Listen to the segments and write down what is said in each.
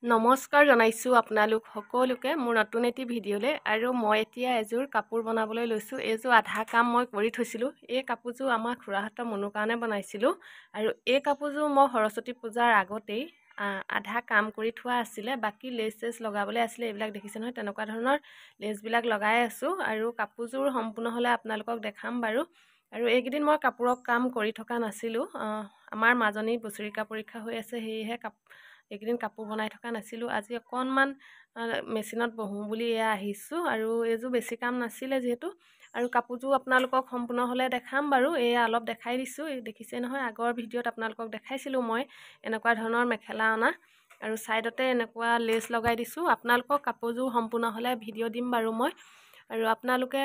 নমস্কাৰ জনাইছোঁ আপোনালোক সকলোকে মোৰ নতুন এটি ভিডিঅ'লৈ। আৰু মই এতিয়া এযোৰ কাপোৰ বনাবলৈ লৈছোঁ। এইযোৰ আধা কাম মই কৰি থৈছিলোঁ। এই কাপোৰযোৰ আমাৰ খুৰাহঁতৰ মনৰ কাৰণে বনাইছিলোঁ। আৰু এই কাপোৰযোৰ মই সৰস্বতী পূজাৰ আগতেই আধা কাম কৰি থোৱা আছিলে। বাকী লেচ চেচ লগাবলৈ আছিলে, এইবিলাক দেখিছে নহয়, তেনেকুৱা ধৰণৰ লেচবিলাক লগাই আছোঁ। আৰু কাপোৰযোৰ সম্পূৰ্ণ হ'লে আপোনালোকক দেখাম বাৰু। আৰু এইকেইদিন মই কাপোৰৰ কাম কৰি থকা নাছিলোঁ। আমাৰ মাজনীৰ বছৰিকা পৰীক্ষা হৈ আছে, সেয়েহে এইকেইদিন কাপোৰ বনাই থকা নাছিলোঁ। আজি অকণমান মেচিনত বহোঁ বুলি এয়া আহিছোঁ। আৰু এইযোৰ বেছি কাম নাছিলে যিহেতু। আৰু কাপোৰযোৰ আপোনালোকক সম্পূৰ্ণ হ'লে দেখাম বাৰু। এয়া অলপ দেখাই দিছোঁ, দেখিছে নহয়, আগৰ ভিডিঅ'ত আপোনালোকক দেখাইছিলোঁ মই এনেকুৱা ধৰণৰ মেখেলা অনা। আৰু ছাইডতে এনেকুৱা লেচ লগাই দিছোঁ। আপোনালোকক কাপোৰযোৰ সম্পূৰ্ণ হ'লে ভিডিঅ' দিম বাৰু মই। আৰু আপোনালোকে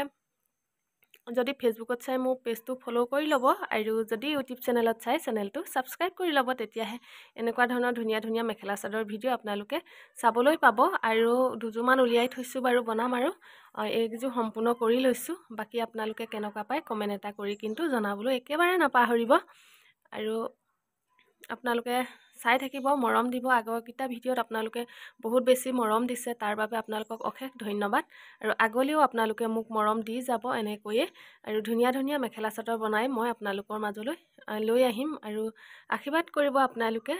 যদি ফেচবুকত চাই মোৰ পেজটো ফ'ল' কৰি ল'ব, আৰু যদি ইউটিউব চেনেলত চাই চেনেলটো ছাবস্ক্ৰাইব কৰি ল'ব। তেতিয়াহে এনেকুৱা ধৰণৰ ধুনীয়া ধুনীয়া মেখেলা চাদৰ ভিডিঅ' আপোনালোকে চাবলৈ পাব। আৰু দুযোৰমান উলিয়াই থৈছোঁ বাৰু, বনাম। আৰু এইযোৰ সম্পূৰ্ণ কৰি লৈছোঁ। বাকী আপোনালোকে কেনেকুৱা পায় কমেণ্ট এটা কৰি কিন্তু জনাবলৈ একেবাৰে নাপাহৰিব। আৰু আপোনালোকে চাই থাকিব, মৰম দিব। আগৰকেইটা ভিডিঅ'ত আপোনালোকে বহুত বেছি মৰম দিছে, তাৰ বাবে আপোনালোকক অশেষ ধন্যবাদ। আৰু আগলৈও আপোনালোকে মোক মৰম দি যাব এনেকৈয়ে। আৰু ধুনীয়া ধুনীয়া মেখেলা চাদৰ বনাই মই আপোনালোকৰ মাজলৈ লৈ আহিম। আৰু আশীৰ্বাদ কৰিব আপোনালোকে।